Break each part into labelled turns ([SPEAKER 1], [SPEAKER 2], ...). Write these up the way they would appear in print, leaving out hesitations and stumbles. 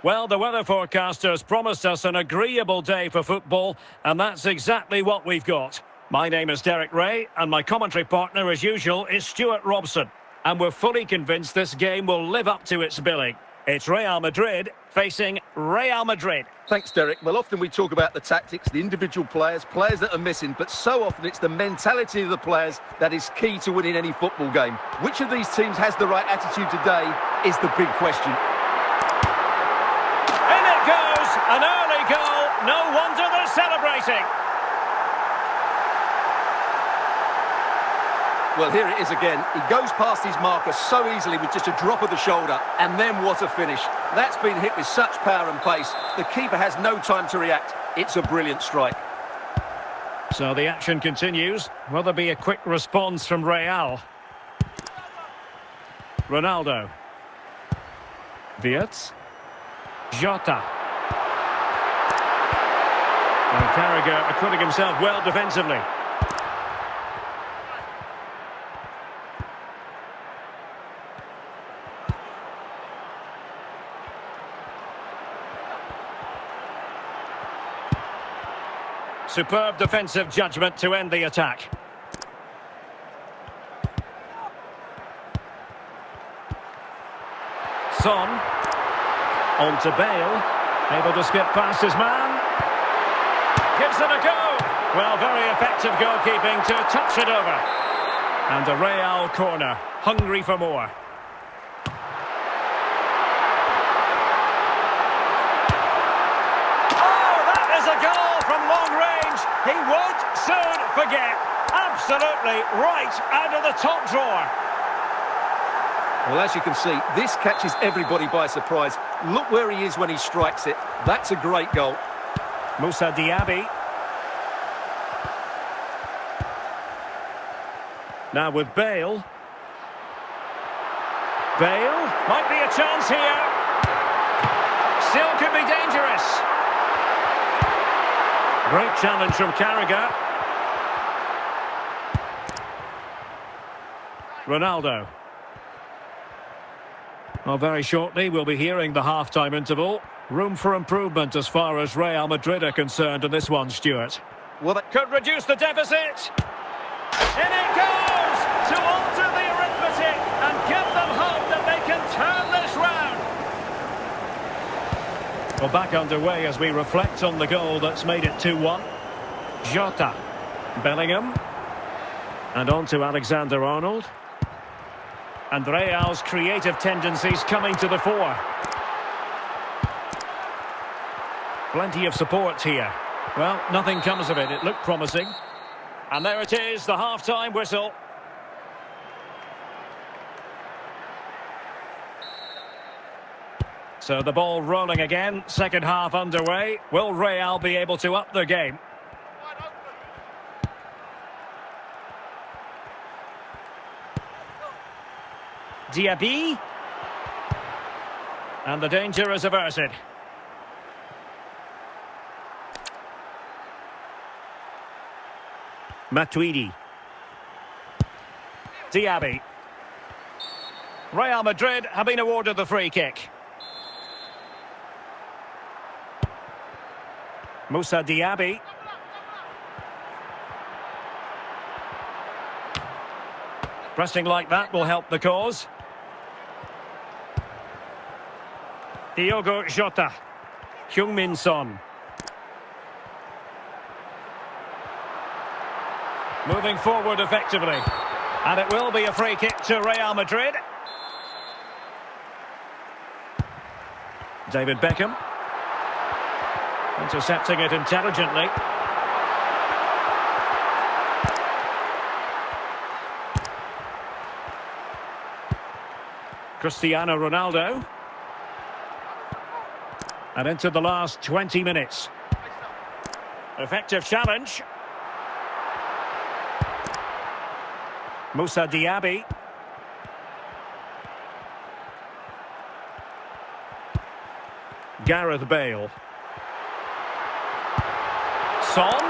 [SPEAKER 1] Well, the weather forecasters promised us an agreeable day for football, and that's exactly what we've got. My name is Derek Ray, and my commentary partner, as usual, is Stuart Robson. And we're fully convinced this game will live up to its billing. It's Real Madrid facing Real Madrid.
[SPEAKER 2] Thanks, Derek. Well, often we talk about the tactics, the individual players that are missing, but so often it's the mentality of the players that is key to winning any football game. Which of these teams has the right attitude today is the big question.
[SPEAKER 1] In it goes, an early goal. No wonder they're celebrating.
[SPEAKER 2] Well, here it is again. He goes past his marker so easily with just a drop of the shoulder. And then what a finish. That's been hit with such power and pace. The keeper has no time to react. It's a brilliant strike.
[SPEAKER 1] So the action continues. Will there be a quick response from Real? Ronaldo. Wirtz. Jota. And Carragher acquitting himself well defensively. Superb defensive judgment to end the attack. Son. On to Bale. Able to skip past his man. Gives it a go. Well, very effective goalkeeping to touch it over. And a Real corner. Hungry for more. Oh, that is a goal from long range. He won't soon forget. Absolutely right out of the top drawer.
[SPEAKER 2] Well, as you can see, this catches everybody by surprise. Look where he is when he strikes it. That's a great goal.
[SPEAKER 1] Moussa Diaby. Now with Bale. Bale. Might be a chance here. Still could be dangerous. Great challenge from Carragher. Ronaldo. Well, very shortly we'll be hearing the half-time interval. Room for improvement as far as Real Madrid are concerned in this one, Stuart.
[SPEAKER 2] Well, that
[SPEAKER 1] Could reduce the deficit. In it goes to alter the arithmetic and give them hope that they can turn this round. Well, back underway as we reflect on the goal that's made it 2-1. Jota. Bellingham. And on to Alexander-Arnold. And Real's creative tendencies coming to the fore. Plenty of support here. Well, nothing comes of it. It looked promising. And there it is, the half-time whistle. So the ball rolling again. Second half underway. Will Real be able to up their game? Diaby. And the danger is averted. Matuidi. Diaby. Real Madrid have been awarded the free kick. Moussa Diaby. Pressing like that will help the cause. Diogo Jota. Heung-min Son. Moving forward effectively. And it will be a free kick to Real Madrid. David Beckham. Intercepting it intelligently. Cristiano Ronaldo. And into the last 20 minutes. Effective challenge. Moussa Diaby. Gareth Bale. Son.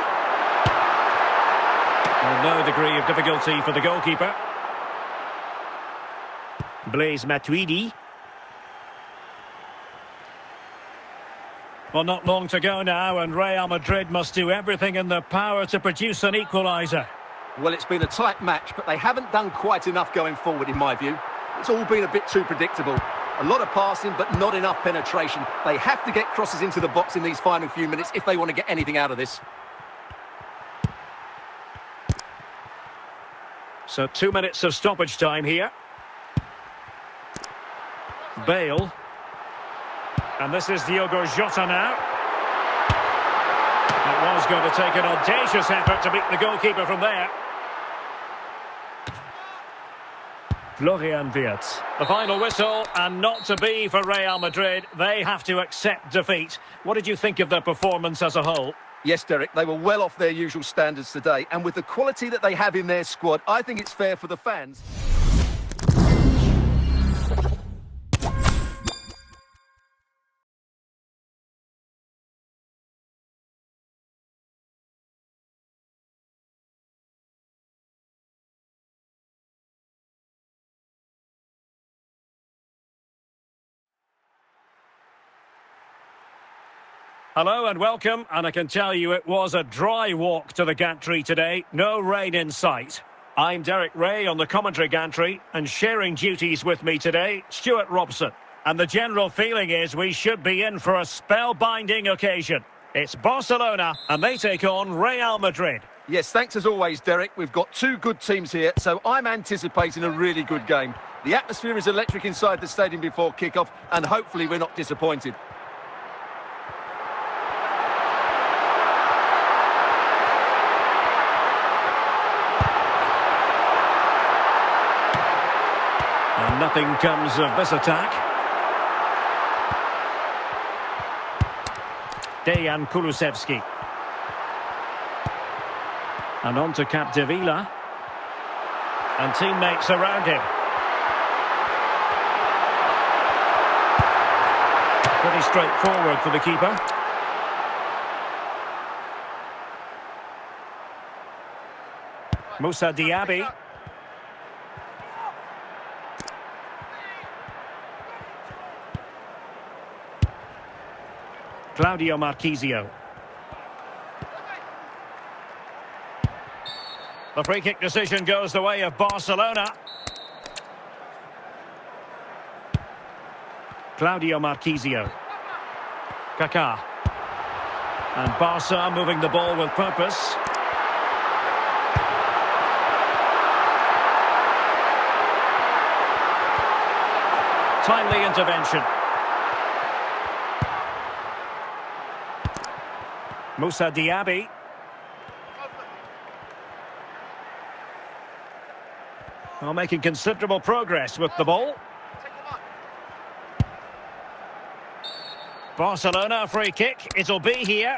[SPEAKER 1] Well, no degree of difficulty for the goalkeeper. Blaise Matuidi. Well, not long to go now, and Real Madrid must do everything in their power to produce an equaliser.
[SPEAKER 2] Well, it's been a tight match, but they haven't done quite enough going forward, in my view. It's all been a bit too predictable. A lot of passing, but not enough penetration. They have to get crosses into the box in these final few minutes if they want to get anything out of this.
[SPEAKER 1] So 2 minutes of stoppage time here. Bale. And this is Diogo Jota now. It was going to take an audacious effort to beat the goalkeeper from there. Florian Wirtz. The final whistle, and not to be for Real Madrid. They have to accept defeat. What did you think of their performance as a whole?
[SPEAKER 2] Yes, Derek, they were well off their usual standards today. And with the quality that they have in their squad, I think it's fair for the fans.
[SPEAKER 1] Hello and welcome, and I can tell you it was a dry walk to the gantry today, no rain in sight. I'm Derek Ray on the commentary gantry, and sharing duties with me today, Stuart Robson. And the general feeling is we should be in for a spellbinding occasion. It's Barcelona, and they take on Real Madrid.
[SPEAKER 2] Yes, thanks as always, Derek. We've got two good teams here, so I'm anticipating a really good game. The atmosphere is electric inside the stadium before kick-off, and hopefully we're not disappointed.
[SPEAKER 1] And nothing comes of this attack. Dejan Kulusevski. And on to Capdevila. And teammates around him. Pretty straightforward for the keeper. Moussa Diaby. Claudio Marchisio. The free kick decision goes the way of Barcelona. Claudio Marchisio. Kaká. And Barca moving the ball with purpose. Timely intervention. Moussa Diaby. Well, making considerable progress with the ball. Barcelona free kick. It'll be here.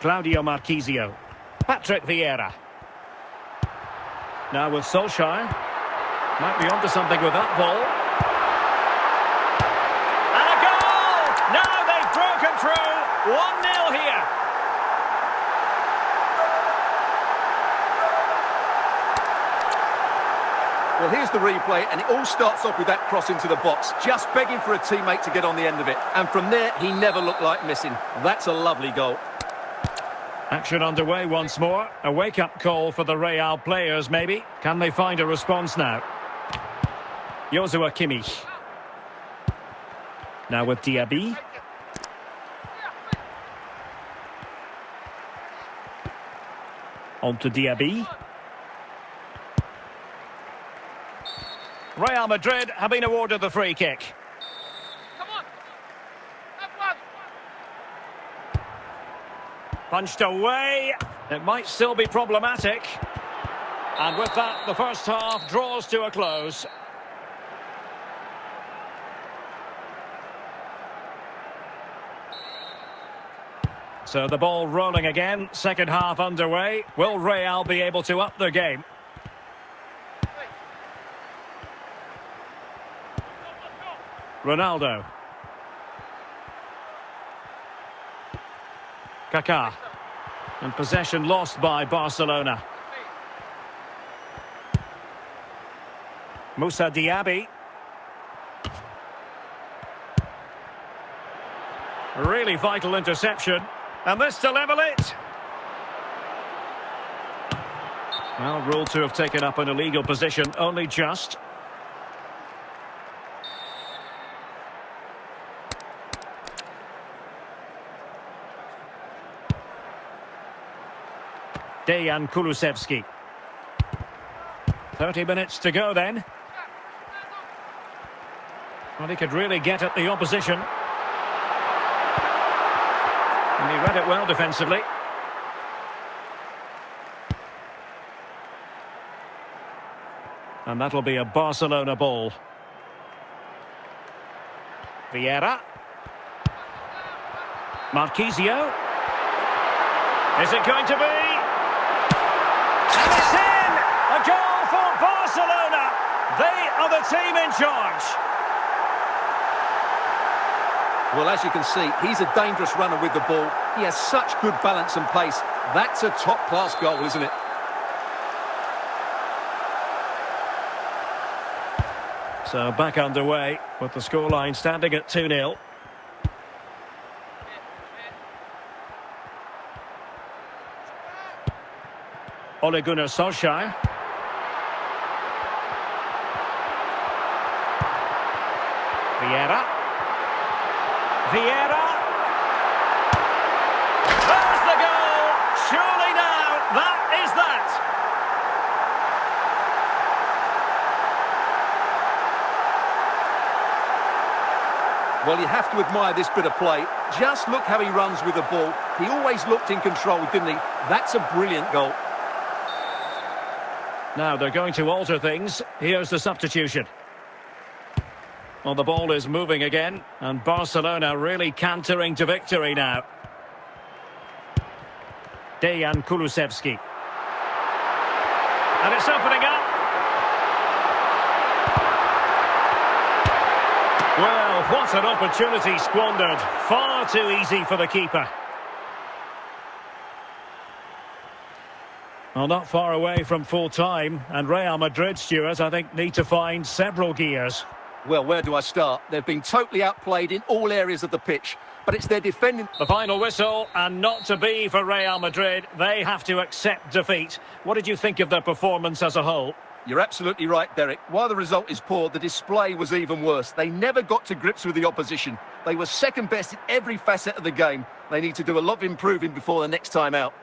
[SPEAKER 1] Claudio Marchisio. Patrick Vieira. Now with Solskjaer. Might be onto something with that ball. And a goal! Now they've broken through. 1-0 here.
[SPEAKER 2] Well, here's the replay, and it all starts off with that cross into the box, just begging for a teammate to get on the end of it. And from there, he never looked like missing. That's a lovely goal.
[SPEAKER 1] Action underway once more. A wake-up call for the Real players, maybe. Can they find a response now? Joshua Kimmich. Now with Diaby. On to Diaby. Real Madrid have been awarded the free kick. Come on. Have one. Punched away. It might still be problematic. And with that, the first half draws to a close. So the ball rolling again. Second half underway. Will Real be able to up their game? Ronaldo. Kaká. And possession lost by Barcelona. Moussa Diaby. Really vital interception. And this to level it. Well, ruled to have taken up an illegal position, only just. Dejan Kulusevski. 30 minutes to go then. Well, he could really get at the opposition. And he read it well defensively. And that'll be a Barcelona ball. Vieira. Marquisio. Is it going to be? And it's in! A goal for Barcelona! They are the team in charge.
[SPEAKER 2] Well, as you can see, he's a dangerous runner with the ball. He has such good balance and pace. That's a top-class goal, isn't it?
[SPEAKER 1] So back underway with the scoreline standing at 2-0. Ole Gunnar Solskjaer. Vieira. Vieira. There's the goal! Surely now, that is that!
[SPEAKER 2] Well, you have to admire this bit of play. Just look how he runs with the ball. He always looked in control, didn't he? That's a brilliant goal.
[SPEAKER 1] Now they're going to alter things. Here's the substitution. Well, the ball is moving again, and Barcelona really cantering to victory now. Dejan Kulusevski. And it's opening up. Well, what an opportunity squandered. Far too easy for the keeper. Well, not far away from full time, and Real Madrid, Stuart, I think, need to find several gears.
[SPEAKER 2] Well, where do I start? They've been totally outplayed in all areas of the pitch, but it's their defending...
[SPEAKER 1] The final whistle, and not to be for Real Madrid. They have to accept defeat. What did you think of their performance as a whole?
[SPEAKER 2] You're absolutely right, Derek. While the result is poor, the display was even worse. They never got to grips with the opposition. They were second best in every facet of the game. They need to do a lot of improving before the next time out.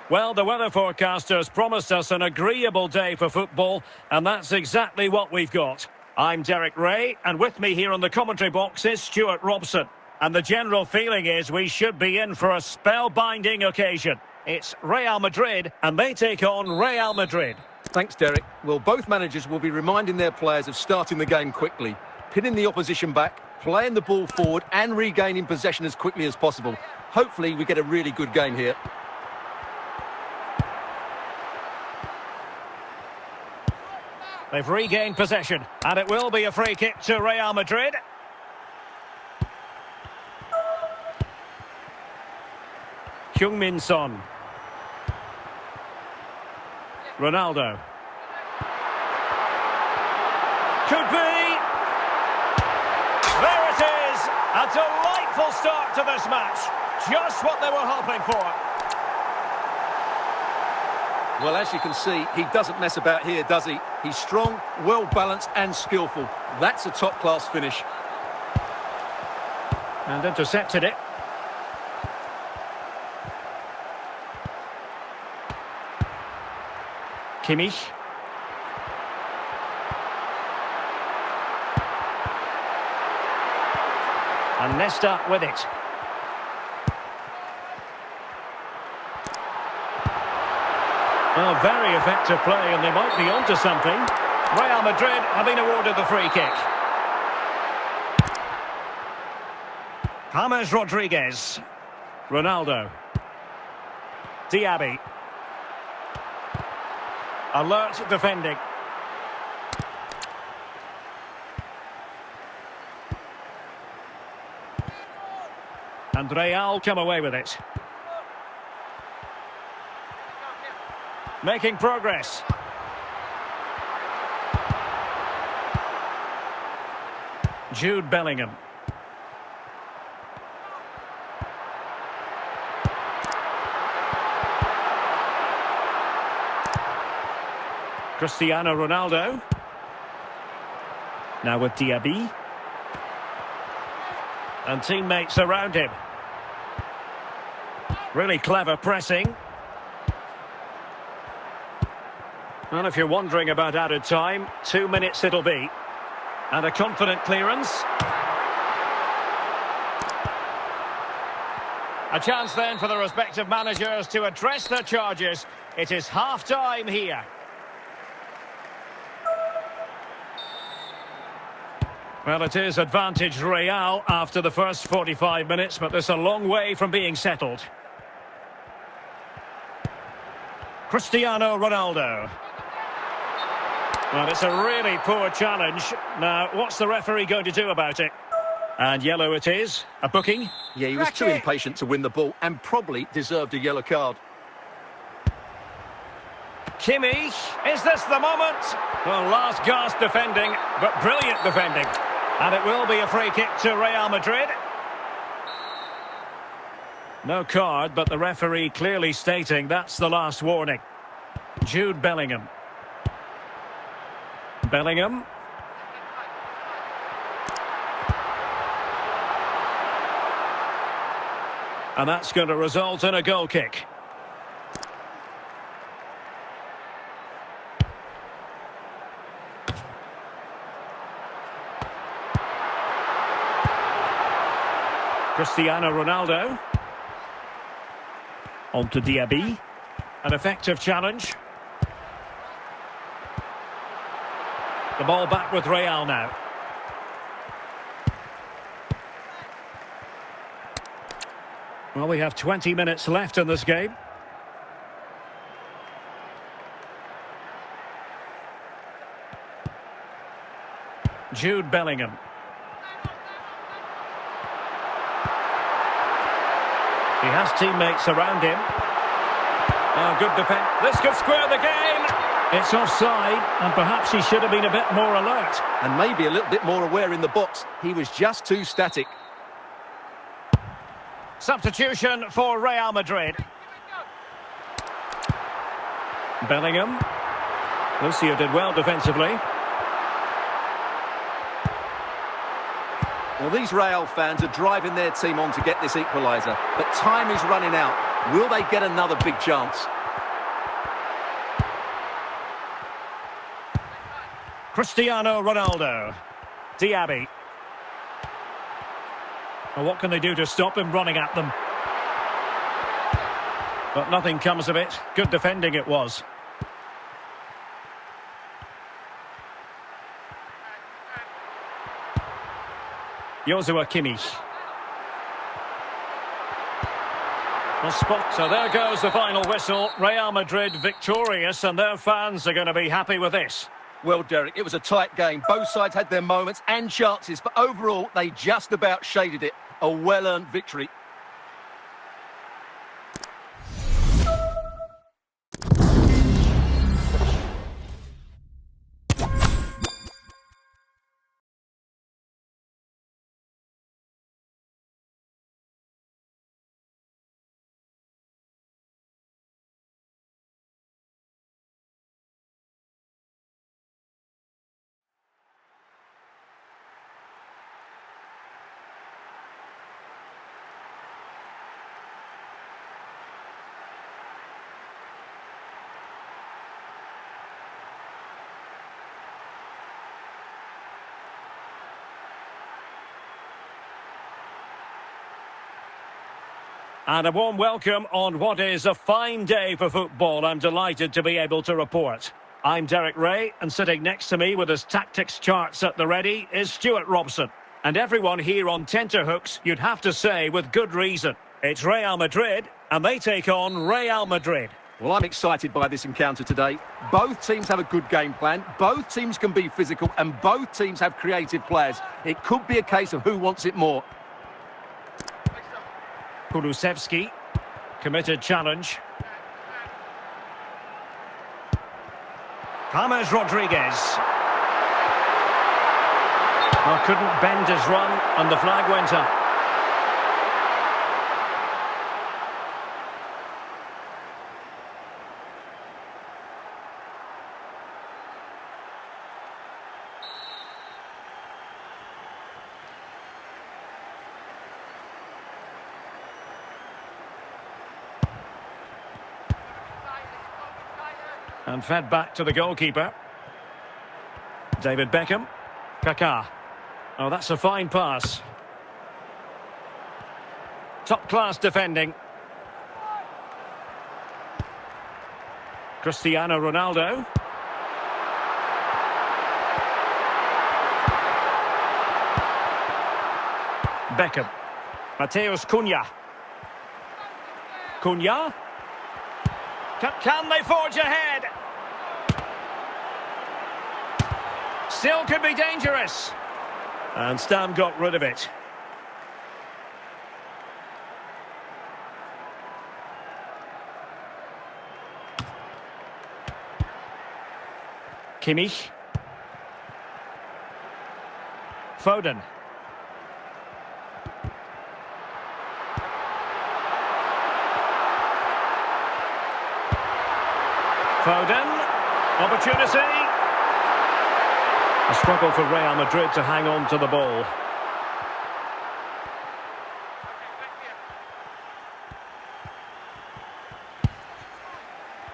[SPEAKER 1] Well, the weather forecasters promised us an agreeable day for football, and that's exactly what we've got. I'm Derek Ray, and with me here on the commentary box is Stuart Robson. And the general feeling is we should be in for a spellbinding occasion. It's Real Madrid, and they take on Real Madrid.
[SPEAKER 2] Thanks, Derek. Well, both managers will be reminding their players of starting the game quickly, pinning the opposition back, playing the ball forward and regaining possession as quickly as possible. Hopefully we get a really good game here.
[SPEAKER 1] They've regained possession, and it will be a free kick to Real Madrid. Heung-min Son. Ronaldo. Could be. There it is. A delightful start to this match. Just what they were hoping for.
[SPEAKER 2] Well, as you can see, he doesn't mess about here, does he? He's strong, well-balanced and skillful. That's a top-class finish.
[SPEAKER 1] And intercepted it. Kimmich. And Nesta with it. Well, very effective play, and they might be onto something. Real Madrid have been awarded the free kick. James Rodriguez. Ronaldo. Diaby. Alert defending. And Real come away with it. Making progress. Jude Bellingham. Cristiano Ronaldo. Now with Diaby. And teammates around him. Really clever pressing. And if you're wondering about added time, 2 minutes it'll be. And a confident clearance. A chance then for the respective managers to address their charges. It is half-time here. Well, it is advantage Real after the first 45 minutes, but there's a long way from being settled. Cristiano Ronaldo. Well, it's a really poor challenge. Now, what's the referee going to do about it? And yellow it is. A booking.
[SPEAKER 2] Yeah, he was too impatient to win the ball and probably deserved a yellow card.
[SPEAKER 1] Kimmich, is this the moment? Well, last gasp defending, but brilliant defending. And it will be a free kick to Real Madrid. No card, but the referee clearly stating that's the last warning. Jude Bellingham. Bellingham. And that's going to result in a goal kick. Cristiano Ronaldo. On to Diaby. An effective challenge. The ball back with Real now. Well, we have 20 minutes left in this game. Jude Bellingham. He has teammates around him. Oh, good defense. This could square the game. It's offside, and perhaps he should have been a bit more alert.
[SPEAKER 2] And maybe a little bit more aware in the box. He was just too static.
[SPEAKER 1] Substitution for Real Madrid. Bellingham. Lucio did well defensively.
[SPEAKER 2] Well, these Real fans are driving their team on to get this equaliser. But time is running out. Will they get another big chance?
[SPEAKER 1] Cristiano Ronaldo. Diaby. Well, what can they do to stop him running at them? But nothing comes of it. Good defending it was. Joshua Kimmich. Well, spot. So there goes the final whistle. Real Madrid victorious, and their fans are going to be happy with this.
[SPEAKER 2] Well, Derek, it was a tight game. Both sides had their moments and chances, but overall, they just about shaded it. A well-earned victory.
[SPEAKER 1] And a warm welcome on what is a fine day for football. I'm delighted to be able to report. I'm Derek Ray, and sitting next to me with his tactics charts at the ready is Stuart Robson. And everyone here on tenterhooks, you'd have to say with good reason. It's Real Madrid, and they take on Real Madrid.
[SPEAKER 2] Well, I'm excited by this encounter today. Both teams have a good game plan, both teams can be physical, and both teams have creative players. It could be a case of who wants it more.
[SPEAKER 1] Kulusevski, committed challenge. James Rodriguez. Well, couldn't bend his run, and the flag went up. And fed back to the goalkeeper. David Beckham. Kaká. Oh, that's a fine pass. Top-class defending. Cristiano Ronaldo. Beckham. Matheus Cunha. Cunha. Can they forge ahead? Still could be dangerous. And Stam got rid of it. Kimmich. Foden. Foden. Opportunity. A struggle for Real Madrid to hang on to the ball.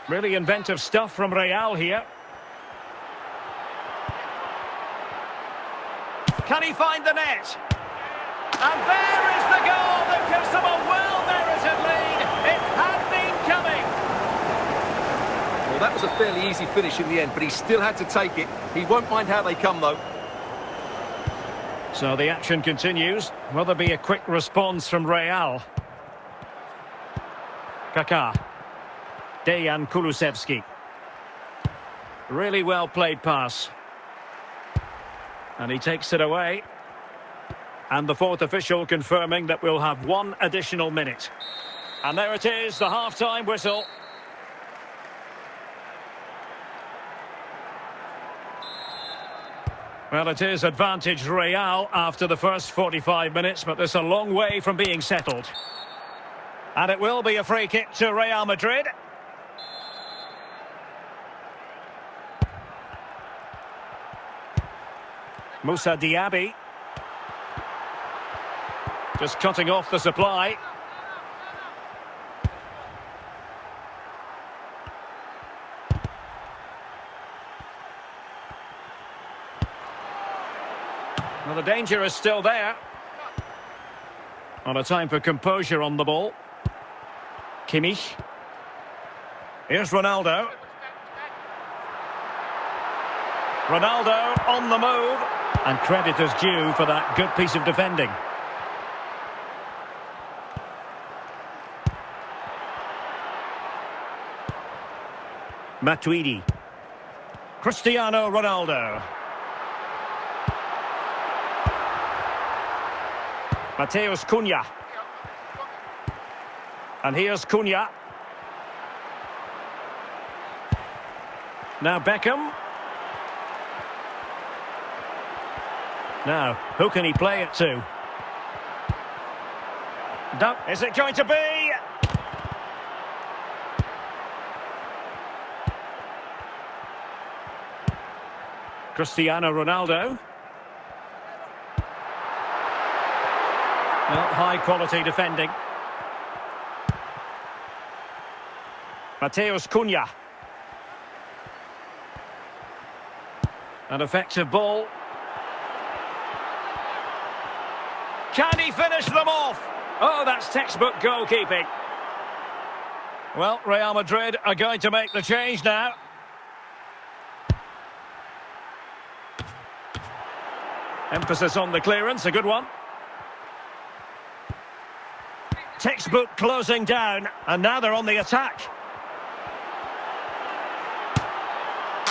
[SPEAKER 1] Really inventive stuff from Real here. Can he find the net? And there is the goal that gives them a well-merited lead. It had been coming.
[SPEAKER 2] Well, that was a fairly easy finish in the end, but he still had to take it. He won't mind how they come, though.
[SPEAKER 1] So the action continues. Will there be a quick response from Real? Kaká. Dejan Kulusevski. Really well played pass. And he takes it away. And the fourth official confirming that we'll have one additional minute. And there it is, the half-time whistle. Well, it is advantage Real after the first 45 minutes, but there's a long way from being settled. And it will be a free kick to Real Madrid. Moussa Diaby. Just cutting off the supply. Well, the danger is still there. On a time for composure on the ball. Kimmich. Here's Ronaldo. Ronaldo on the move. And credit is due for that good piece of defending. Matuidi. Cristiano Ronaldo. Mateus Cunha. And here's Cunha. Now Beckham. Now, who can he play it to? Is it going to be? Cristiano Ronaldo. Well, high-quality defending. Mateus Cunha. An effective ball. Can he finish them off? Oh, that's textbook goalkeeping. Well, Real Madrid are going to make the change now. Emphasis on the clearance, a good one. Textbook closing down, and now they're on the attack.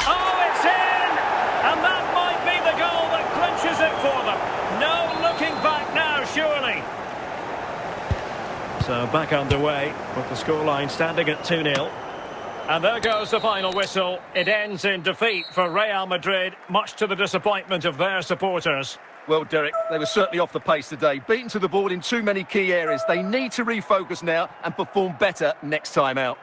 [SPEAKER 1] Oh, it's in! And that might be the goal that clinches it for them. No looking back now, surely. So back underway with the scoreline standing at 2-0. And there goes the final whistle. It ends in defeat for Real Madrid, much to the disappointment of their supporters.
[SPEAKER 2] Well, Derek, they were certainly off the pace today. Beaten to the ball in too many key areas. They need to refocus now and perform better next time out.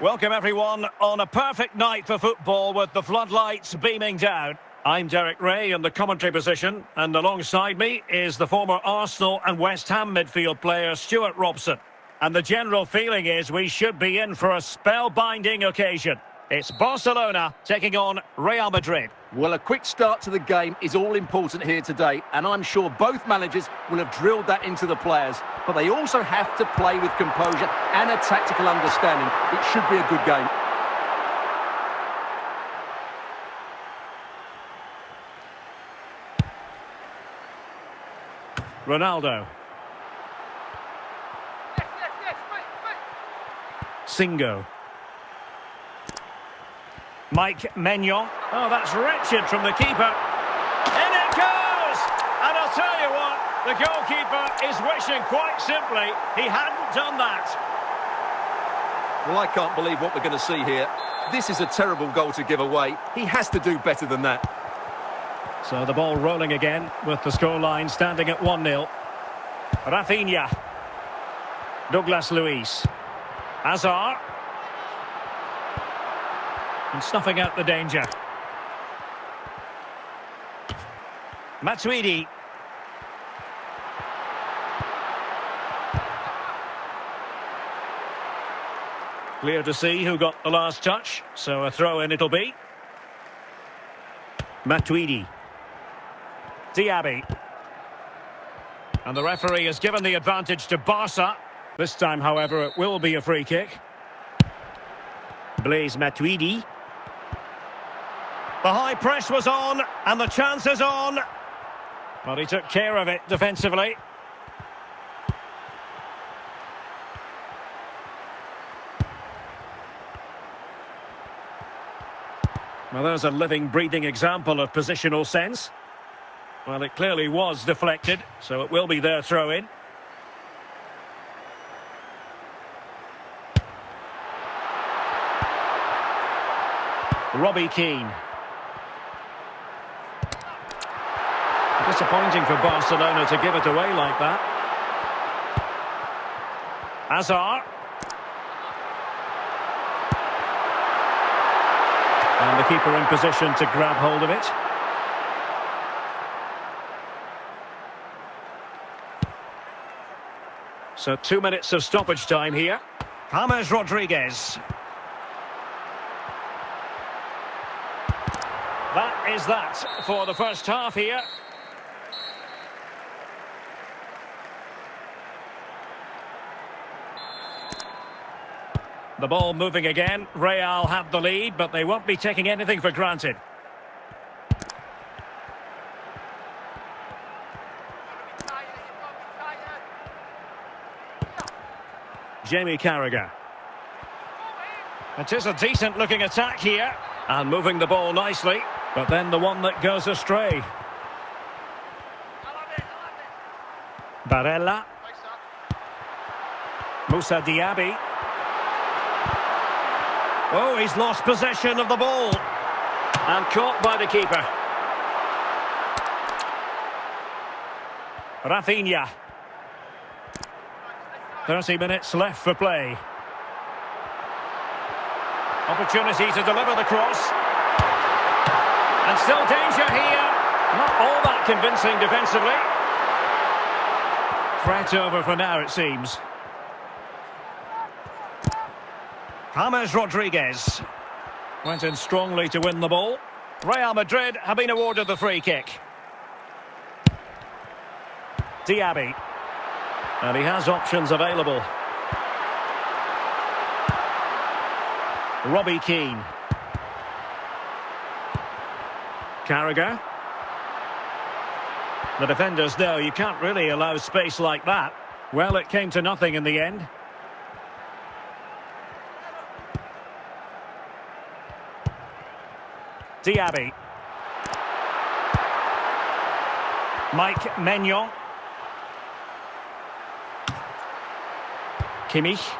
[SPEAKER 1] Welcome everyone on a perfect night for football with the floodlights beaming down. I'm Derek Ray in the commentary position, and alongside me is the former Arsenal and West Ham midfield player Stuart Robson. And the general feeling is we should be in for a spellbinding occasion. It's Barcelona taking on Real Madrid.
[SPEAKER 2] Well, a quick start to the game is all important here today, and I'm sure both managers will have drilled that into the players. But they also have to play with composure and a tactical understanding. It should be a good game.
[SPEAKER 1] Ronaldo. Singo. Mike Maignan. Oh, that's wretched from the keeper. In it goes! And I'll tell you what, the goalkeeper is wishing quite simply he hadn't done that.
[SPEAKER 2] Well, I can't believe what we're going to see here. This is a terrible goal to give away. He has to do better than that.
[SPEAKER 1] So the ball rolling again with the scoreline standing at 1-0. Rafinha. Douglas Luiz. Hazard. And snuffing out the danger. Matuidi. Clear to see who got the last touch, so a throw-in it'll be. Matuidi. Diaby. And the referee has given the advantage to Barca. This time, however, it will be a free kick. Blaise Matuidi. The high press was on, and the chance is on. Well, he took care of it defensively. Well, there's a living, breathing example of positional sense. Well, it clearly was deflected, so it will be their throw-in. Robbie Keane. Disappointing for Barcelona to give it away like that. Hazard. And the keeper in position to grab hold of it. So 2 minutes of stoppage time here. James Rodriguez. That is that for the first half here. The ball moving again. Real have the lead, but they won't be taking anything for granted. Jamie Carragher. It is a decent looking attack here. And moving the ball nicely. But then the one that goes astray. Barella. Moussa Diaby. Oh, he's lost possession of the ball. And caught by the keeper. Rafinha. 30 minutes left for play. Opportunity to deliver the cross. And still danger here. Not all that convincing defensively. Threat over for now, it seems. James Rodriguez. Went in strongly to win the ball. Real Madrid have been awarded the free kick. Diaby. And he has options available. Robbie Keane. Carragher. The defenders know you can't really allow space like that. Well, it came to nothing in the end. Diaby. Mike Maignan. Kimmich.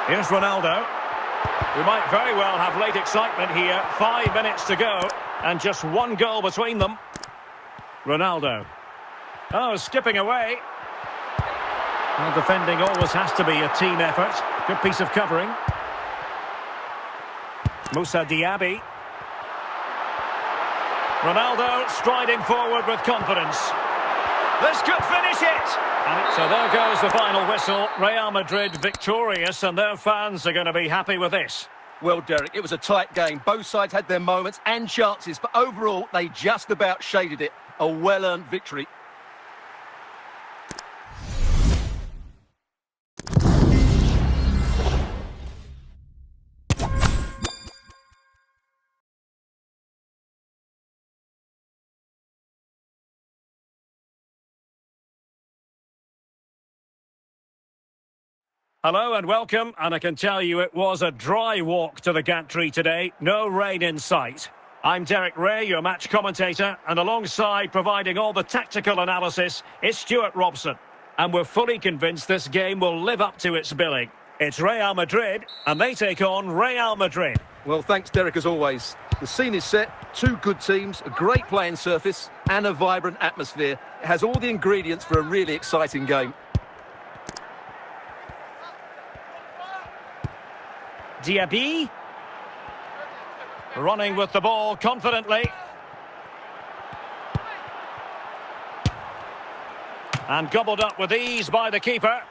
[SPEAKER 1] Here's Ronaldo. We might very well have late excitement here. 5 minutes to go, and just one goal between them. Ronaldo. Oh, skipping away. Well, defending always has to be a team effort. Good piece of covering. Moussa Diaby. Ronaldo striding forward with confidence. This could finish it! So there goes the final whistle. Real Madrid victorious, and their fans are going to be happy with this.
[SPEAKER 2] Well, Derek, it was a tight game. Both sides had their moments and chances, but overall, they just about shaded it. A well-earned victory.
[SPEAKER 1] Hello and welcome, and I can tell you it was a dry walk to the gantry today, no rain in sight. I'm Derek Ray, your match commentator, and alongside providing all the tactical analysis is Stuart Robson. And we're fully convinced this game will live up to its billing. It's Real Madrid, and they take on Real Madrid.
[SPEAKER 2] Well, thanks, Derek, as always. The scene is set, two good teams, a great playing surface, and a vibrant atmosphere. It has all the ingredients for a really exciting game.
[SPEAKER 1] Diaby. Running with the ball confidently. And gobbled up with ease by the keeper.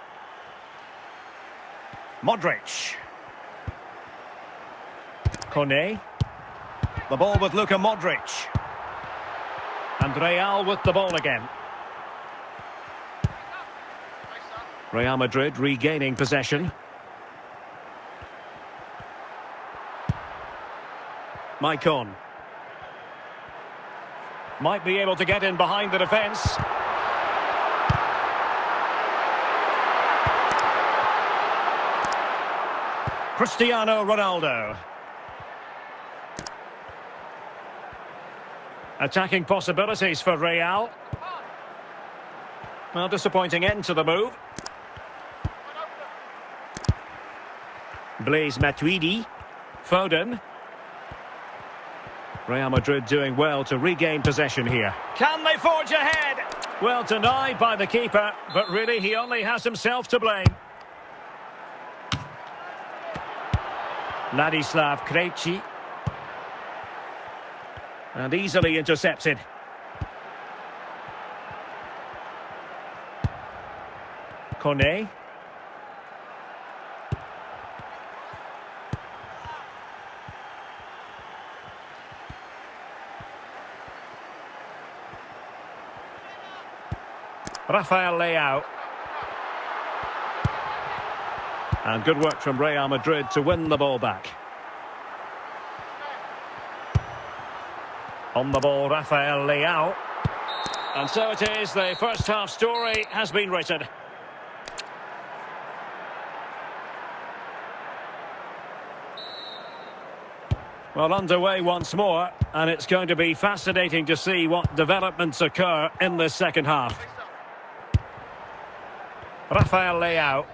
[SPEAKER 1] Modric. Kone. The ball with Luka Modric. And Real with the ball again. Real Madrid regaining possession. Maicon. Might be able to get in behind the defence. Cristiano Ronaldo. Attacking possibilities for Real. Well, disappointing end to the move. Blaise Matuidi. Foden. Real Madrid doing well to regain possession here. Can they forge ahead? Well, denied by the keeper, but really he only has himself to blame. Ladislav Krejci. And easily intercepted. Kone. Rafael Leao. And good work from Real Madrid to win the ball back. On the ball, Rafael Leao. And so it is, the first half story has been written. Well, underway once more, and it's going to be fascinating to see what developments occur in the second half. Rafael Leao.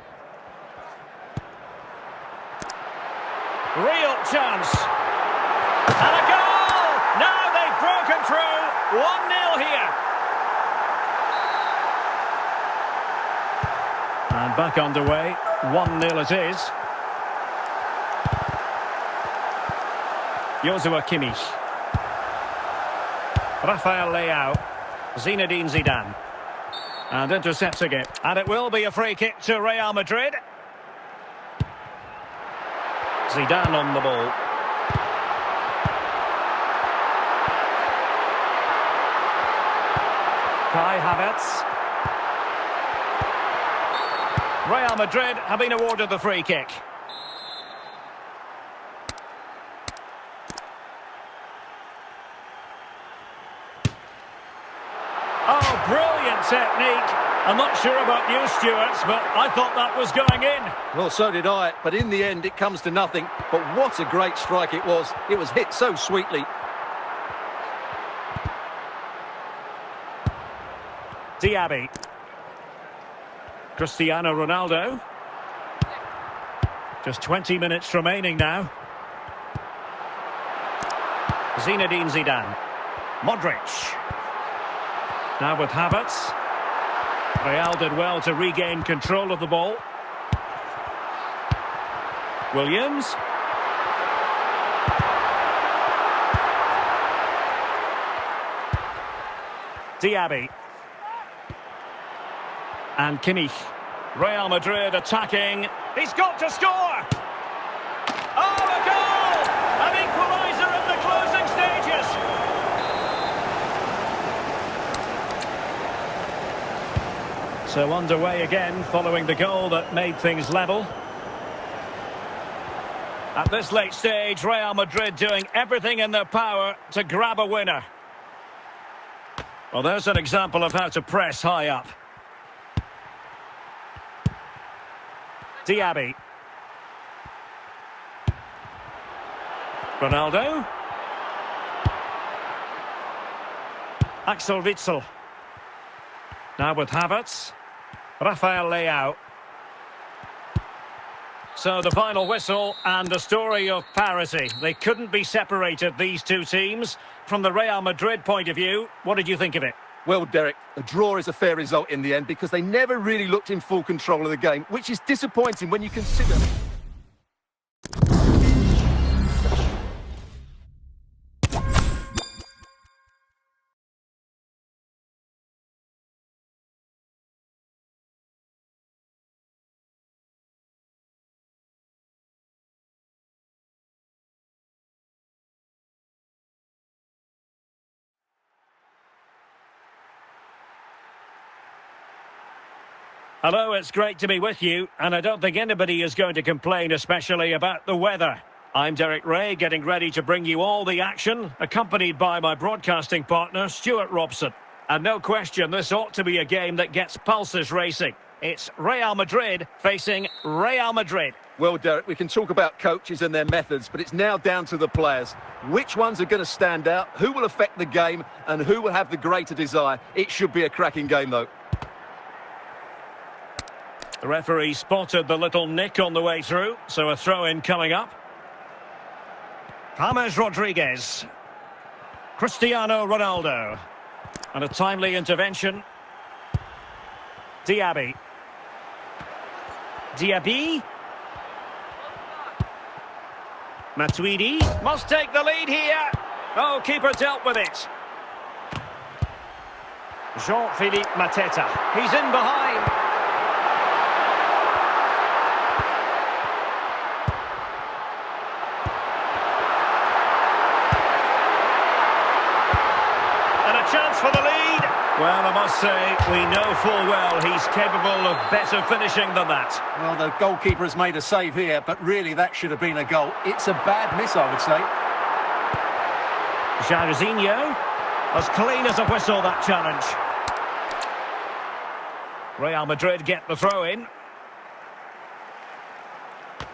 [SPEAKER 1] Real chance. And a goal! Now they've broken through. 1-0 here. And back underway. 1-0 it is. Joshua Kimmich. Rafael Leao. Zinedine Zidane. And intercepting it. And it will be a free kick to Real Madrid. Zidane on the ball. Kai Havertz. Real Madrid have been awarded the free kick. Oh, brilliant technique. I'm not sure about you, Stuart, but I thought that was going in.
[SPEAKER 2] Well, so did I, but in the end it comes to nothing. But what a great strike it was. It was hit so sweetly.
[SPEAKER 1] Diaby. Cristiano Ronaldo. Just 20 minutes remaining now. Zinedine Zidane. Modric. Now with Havertz. Real did well to regain control of the ball. Williams. Diaby. And Kimmich. Real Madrid attacking. He's got to score! Oh, a goal! An equaliser in the closing stages. So underway again following the goal that made things level. At this late stage, Real Madrid doing everything in their power to grab a winner. Well, there's an example of how to press high up. Diaby. Ronaldo. Axel Witsel. Now with Havertz. Rafael Leao. So the final whistle and a story of parity. They couldn't be separated, these two teams. From the Real Madrid point of view, what did you think of it?
[SPEAKER 2] Well, Derek, a draw is a fair result in the end because they never really looked in full control of the game, which is disappointing when you consider...
[SPEAKER 1] Hello, it's great to be with you, and I don't think anybody is going to complain, especially about the weather. I'm Derek Ray, getting ready to bring you all the action, accompanied by my broadcasting partner, Stuart Robson. And no question, this ought to be a game that gets pulses racing. It's Real Madrid facing Real Madrid.
[SPEAKER 2] Well, Derek, we can talk about coaches and their methods, but it's now down to the players. Which ones are going to stand out, who will affect the game, and who will have the greater desire? It should be a cracking game, though.
[SPEAKER 1] The referee spotted the little nick on the way through, so a throw-in coming up. James Rodriguez. Cristiano Ronaldo. And a timely intervention. Diaby. Diaby. Matuidi must take the lead here. Oh, keeper dealt with it. Jean-Philippe Mateta. He's in behind. Chance for the lead. Well, I must say, we know full well he's capable of better finishing than that.
[SPEAKER 3] Well, the goalkeeper has made a save here, but really that should have been a goal. It's a bad miss, I would say.
[SPEAKER 1] Jairzinho, as clean as a whistle, that challenge. Real Madrid get the throw-in.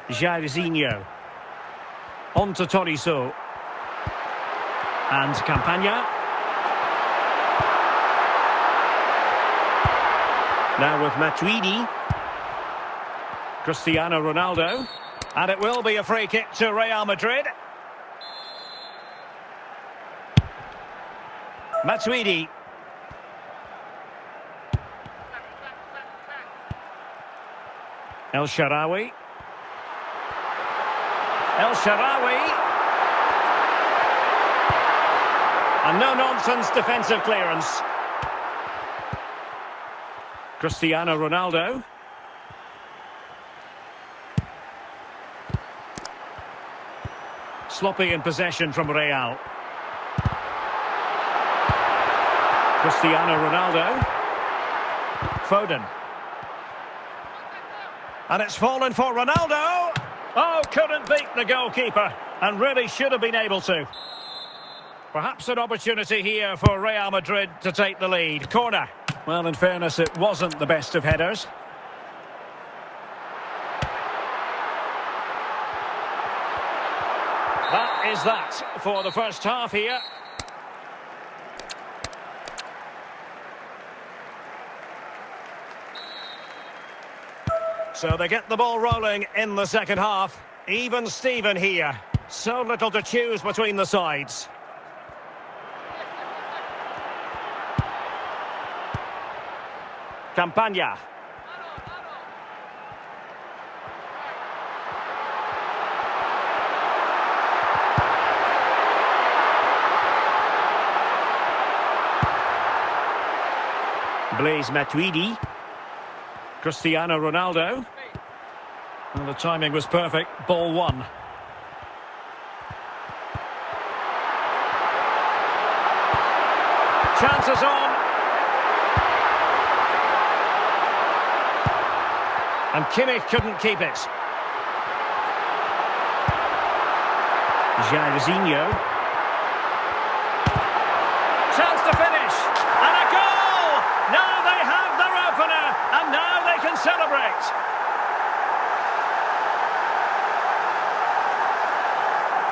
[SPEAKER 1] Jairzinho. On to Tolisso. And Campagna. Now with Matuidi. Cristiano Ronaldo. And it will be a free kick to Real Madrid. Matuidi. El Shaarawy. El Shaarawy. A no-nonsense defensive clearance. Cristiano Ronaldo. Sloppy in possession from Real. Cristiano Ronaldo. Foden. And it's fallen for Ronaldo. Oh, couldn't beat the goalkeeper. And really should have been able to. Perhaps an opportunity here for Real Madrid to take the lead. Corner. Well, in fairness, it wasn't the best of headers. That is that for the first half here. So they get the ball rolling in the second half. Even Steven here. So little to choose between the sides. Campagna. Blaise Matuidi. Cristiano Ronaldo. And the timing was perfect. Ball one. Chances on. And Kimmich couldn't keep it. Jairzinho. Chance to finish. And a goal! Now they have their opener. And now they can celebrate.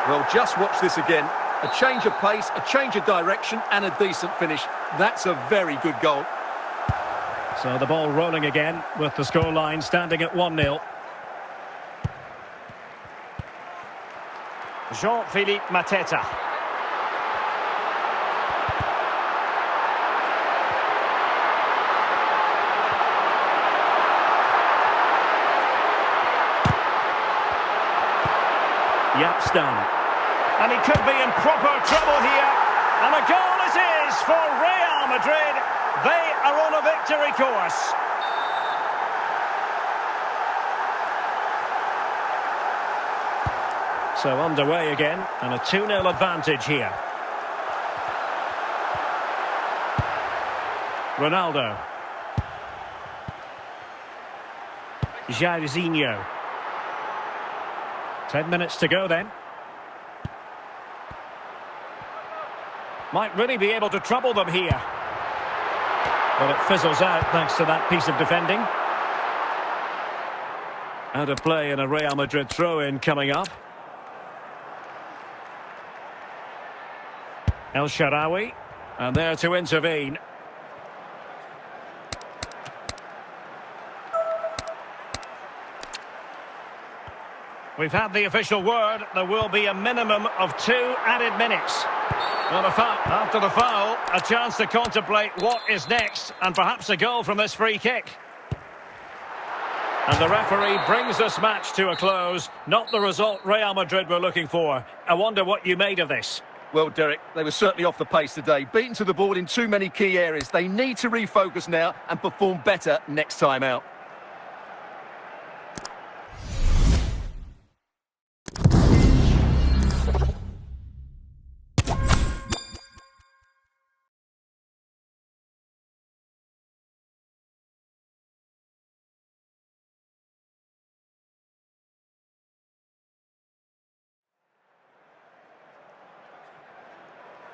[SPEAKER 2] Well, just watch this again. A change of pace, a change of direction and a decent finish. That's a very good goal.
[SPEAKER 1] So the ball rolling again with the scoreline standing at 1-0. Jean-Philippe Mateta. Yapstam. And he could be in proper trouble here. And a goal it is for Real Madrid. They are on a victory course. So underway again, and a 2-0 advantage here. Ronaldo. Jairzinho. 10 minutes to go then. Might really be able to trouble them here. But it fizzles out thanks to that piece of defending. Out of play and a Real Madrid throw-in coming up. El Shaarawy, and there to intervene. We've had the official word. There will be a minimum of 2 added minutes. Well, after the foul, a chance to contemplate what is next, and perhaps a goal from this free kick. And the referee brings this match to a close. Not the result Real Madrid were looking for. I wonder what you made of this.
[SPEAKER 2] Well, Derek, they were certainly off the pace today. Beaten to the ball in too many key areas. They need to refocus now and perform better next time out.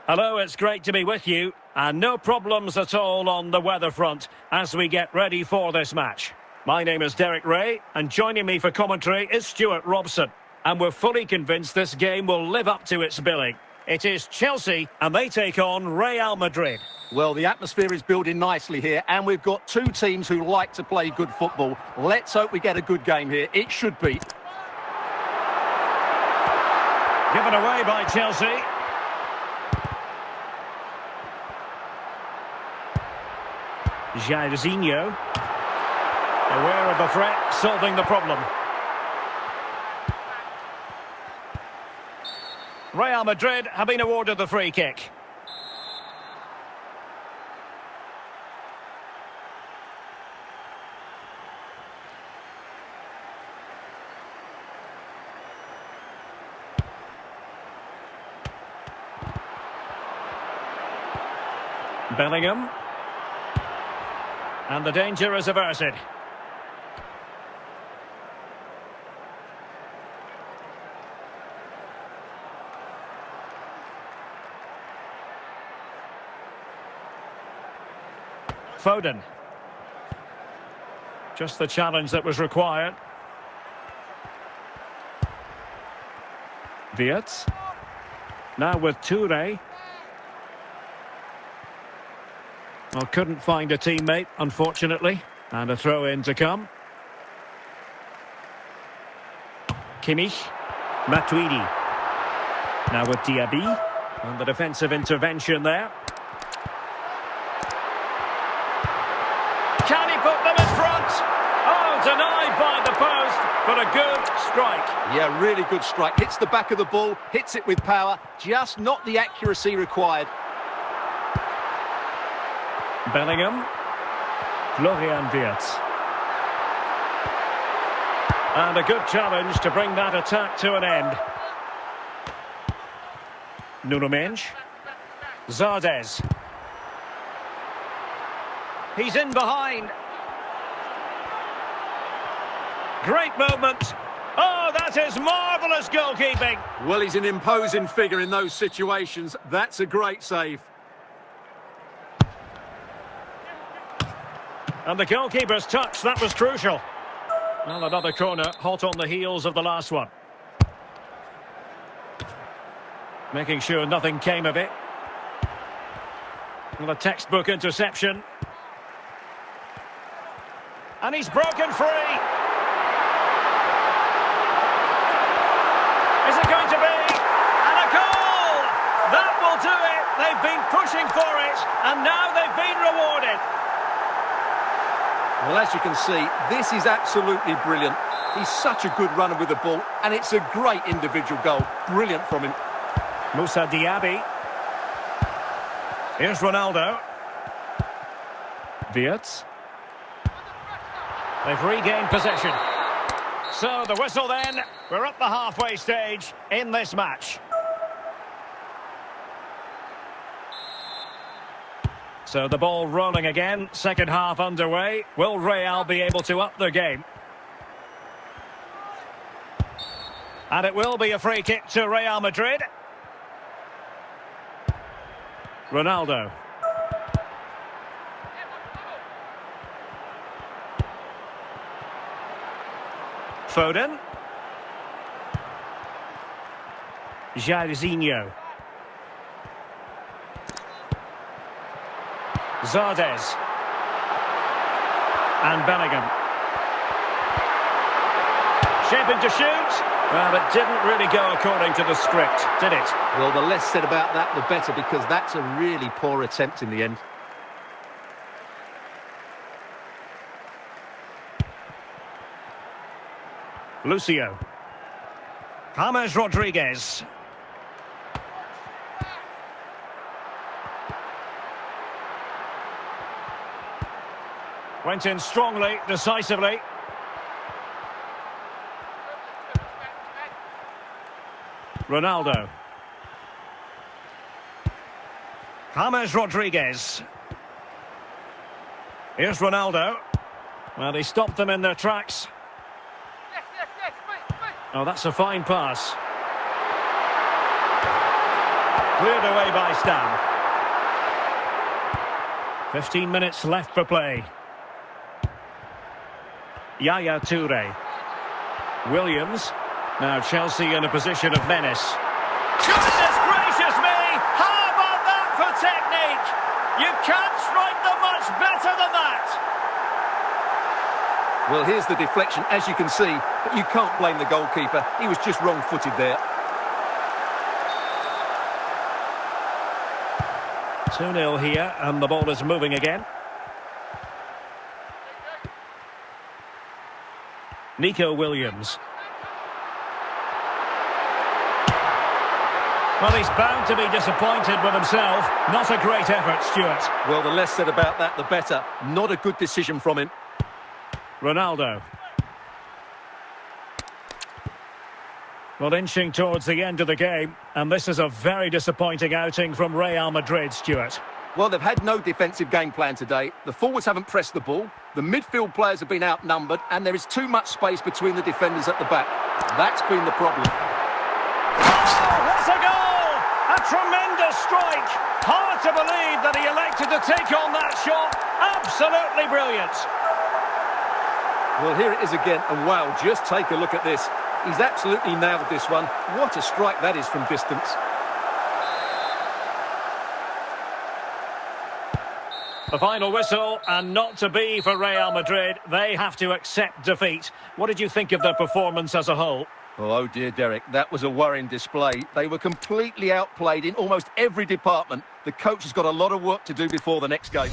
[SPEAKER 1] Hello, it's great to be with you, and no problems at all on the weather front as we get ready for this match. My name is Derek Ray, and joining me for commentary is Stuart Robson, and we're fully convinced this game will live up to its billing. It is Chelsea, and they take on Real Madrid.
[SPEAKER 2] Well, the atmosphere is building nicely here, and we've got two teams who like to play good football. Let's hope we get a good game here. It should be.
[SPEAKER 1] Given away by Chelsea. Jairzinho, aware of the threat, solving the problem. Real Madrid have been awarded the free kick. Bellingham. And the danger is averted. Foden. Just the challenge that was required. Wirtz. Now with Touré. Well, couldn't find a teammate, unfortunately. And a throw-in to come. Kimmich. Matuidi. Now with Diaby. And the defensive intervention there. Can he put them in front? Oh, denied by the post, but a good strike.
[SPEAKER 2] Yeah, really good strike. Hits the back of the ball, hits it with power. Just not the accuracy required.
[SPEAKER 1] Bellingham. Florian Wirtz. And a good challenge to bring that attack to an end. Nuno Mendes. Zardes. He's in behind. Great moment. Oh, that is marvellous goalkeeping.
[SPEAKER 3] Well, he's an imposing figure in those situations. That's a great save.
[SPEAKER 1] And the goalkeeper's touch, that was crucial. Well, another corner, hot on the heels of the last one. Making sure nothing came of it. Well, a textbook interception. And he's broken free. Is it going to be? And a goal! That will do it. They've been pushing for it, and now they've been rewarded.
[SPEAKER 2] Well, as you can see, this is absolutely brilliant. He's such a good runner with the ball, and it's a great individual goal. Brilliant from him.
[SPEAKER 1] Moussa Diaby. Here's Ronaldo. Wirtz. They've regained possession. So the whistle then. We're up the halfway stage in this match. So the ball rolling again. Second half underway. Will Real be able to up their game? And it will be a free kick to Real Madrid. Ronaldo. Foden. Jairzinho. Zardes. And Bellingham. Shaping to shoot. Well, it didn't really go according to the script, did it?
[SPEAKER 2] Well, the less said about that, the better, because that's a really poor attempt in the end.
[SPEAKER 1] Lucio. James Rodriguez. Went in strongly, decisively. Ronaldo. James Rodriguez. Here's Ronaldo. Well, he stopped them in their tracks. Oh, that's a fine pass. Cleared away by Stam. 15 minutes left for play. Yaya Toure. Williams. Now Chelsea in a position of menace. Goodness gracious me! How about that for technique? You can't strike them much better than that.
[SPEAKER 2] Well, here's the deflection, as you can see, but you can't blame the goalkeeper. He was just wrong-footed there.
[SPEAKER 1] 2-0 here, and the ball is moving again. Nico Williams. Well, he's bound to be disappointed with himself. Not a great effort, Stuart.
[SPEAKER 2] Well, the less said about that, the better. Not a good decision from him.
[SPEAKER 1] Ronaldo. Well, inching towards the end of the game, and this is a very disappointing outing from Real Madrid, Stuart.
[SPEAKER 2] Well, they've had no defensive game plan today. The forwards haven't pressed the ball. The midfield players have been outnumbered, and there is too much space between the defenders at the back. That's been the problem.
[SPEAKER 1] Oh, what a goal! A tremendous strike. Hard to believe that he elected to take on that shot. Absolutely brilliant.
[SPEAKER 2] Well, here it is again, and wow, just take a look at this. He's absolutely nailed this one. What a strike that is from distance.
[SPEAKER 1] The final whistle, and not to be for Real Madrid. They have to accept defeat. What did you think of their performance as a whole?
[SPEAKER 2] Oh dear, Derek, that was a worrying display. They were completely outplayed in almost every department. The coach has got a lot of work to do before the next game.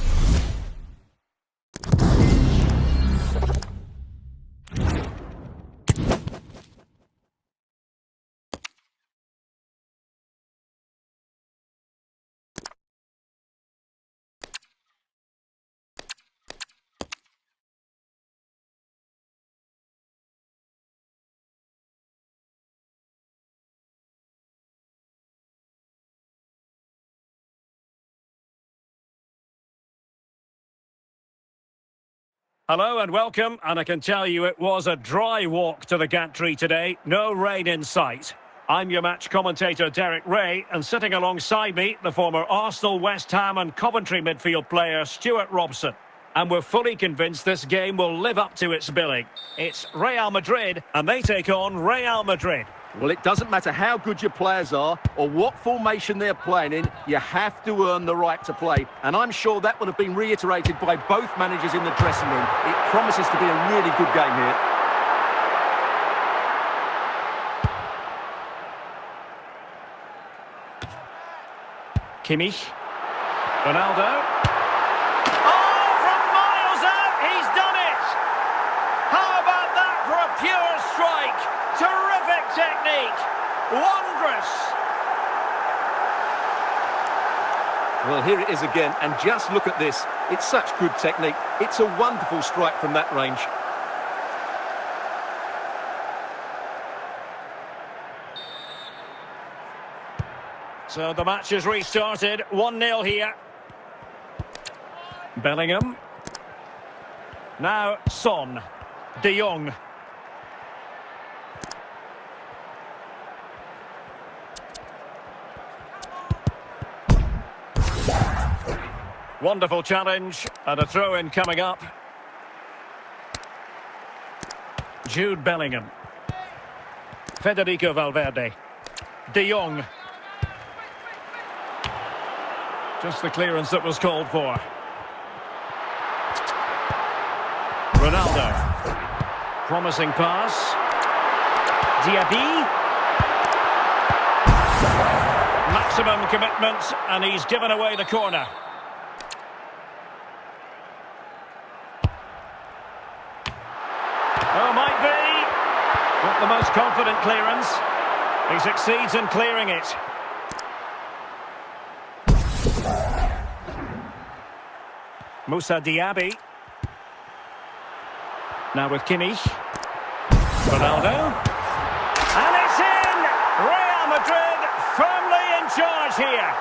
[SPEAKER 1] Hello and welcome, and I can tell you it was a dry walk to the gantry today, no rain in sight. I'm your match commentator Derek Ray, and sitting alongside me, the former Arsenal, West Ham and Coventry midfield player Stuart Robson. And we're fully convinced this game will live up to its billing. It's Real Madrid, and they take on Real Madrid.
[SPEAKER 2] Well, it doesn't matter how good your players are or what formation they're playing in, you have to earn the right to play. And I'm sure that would have been reiterated by both managers in the dressing room. It promises to be a really good game here.
[SPEAKER 1] Kimmich. Ronaldo. Oh, from miles out, he's done it! How about that for a pure strike? Terrific technique! Wondrous!
[SPEAKER 2] Well, here it is again, and just look at this. It's such good technique. It's a wonderful strike from that range.
[SPEAKER 1] So the match is restarted, 1-0 here. Bellingham. Now Son. De Jong. Wonderful challenge, and a throw-in coming up. Jude Bellingham. Federico Valverde. De Jong. Just the clearance that was called for. Ronaldo. Promising pass. Diaby. Maximum commitment, and he's given away the corner. Oh, might be. Not the most confident clearance. He succeeds in clearing it. Moussa Diaby. Now with Kimmich. Ronaldo. And it's in! Real Madrid firmly in charge here.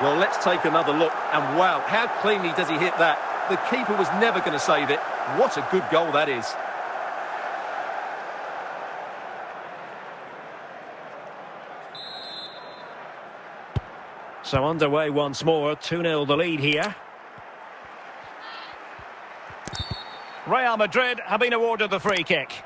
[SPEAKER 2] Well, let's take another look. And wow, how cleanly does he hit that? The keeper was never going to save it. What a good goal that is.
[SPEAKER 1] So underway once more, 2-0 the lead here. Real Madrid have been awarded the free kick.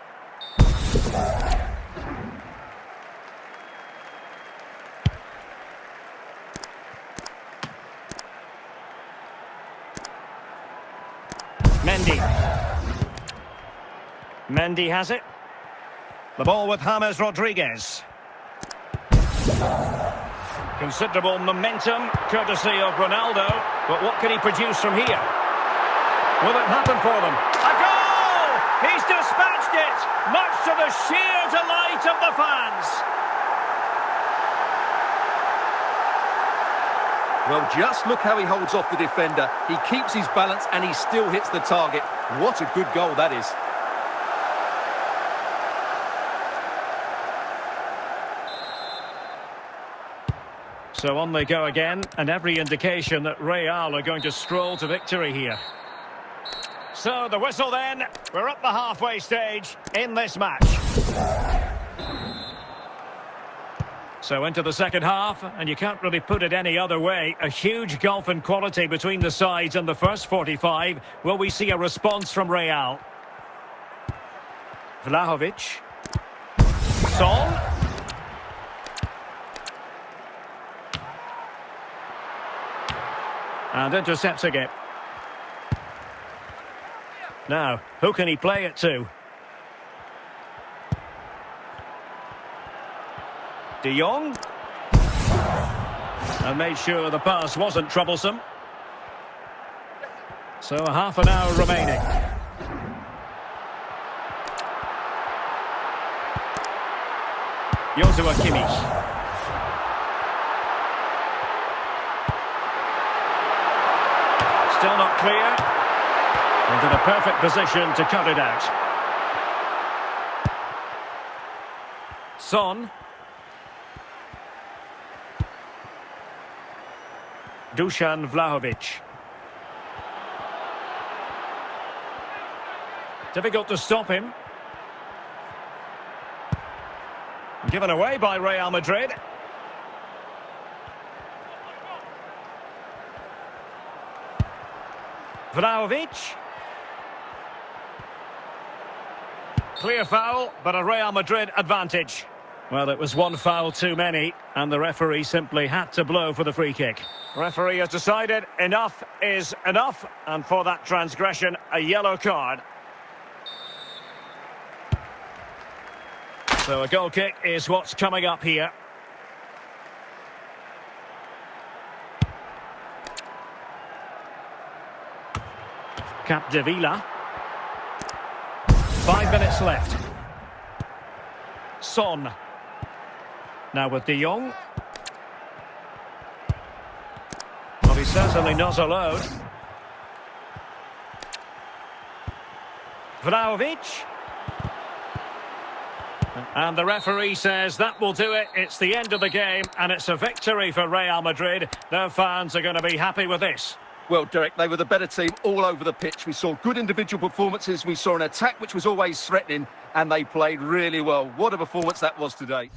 [SPEAKER 1] Mendy has it. The ball with James Rodriguez. Considerable momentum, courtesy of Ronaldo. But what can he produce from here? Will it happen for them? A goal! He's dispatched it, much to the sheer delight of the fans.
[SPEAKER 2] Well, just look how he holds off the defender. He keeps his balance and he still hits the target. What a good goal that is.
[SPEAKER 1] So on they go again, and every indication that Real are going to stroll to victory here. So the whistle then, we're at the halfway stage in this match. So into the second half, and you can't really put it any other way. A huge gulf in quality between the sides in the first 45. Will we see a response from Real? Vlahovic. Son. And intercepting it. Now, who can he play it to? De Jong. And made sure the pass wasn't troublesome. So half an hour remaining. Joshua Kimmich. Still not clear. And in a perfect position to cut it out. Son. Dusan Vlahovic. Difficult to stop him. Given away by Real Madrid. Vlahovic. Clear foul, but a Real Madrid advantage. Well, it was one foul too many, and the referee simply had to blow for the free kick. Referee has decided enough is enough, and for that transgression, a yellow card. So a goal kick is what's coming up here. Capdevila. 5 minutes left. Son. Now with De Jong. Well, he's certainly not alone. Vlahovic. And the referee says that will do it. It's the end of the game, and it's a victory for Real Madrid. Their fans are going to be happy with this.
[SPEAKER 2] Well, Derek, they were the better team all over the pitch. We saw good individual performances. We saw an attack which was always threatening, and they played really well. What a performance that was today.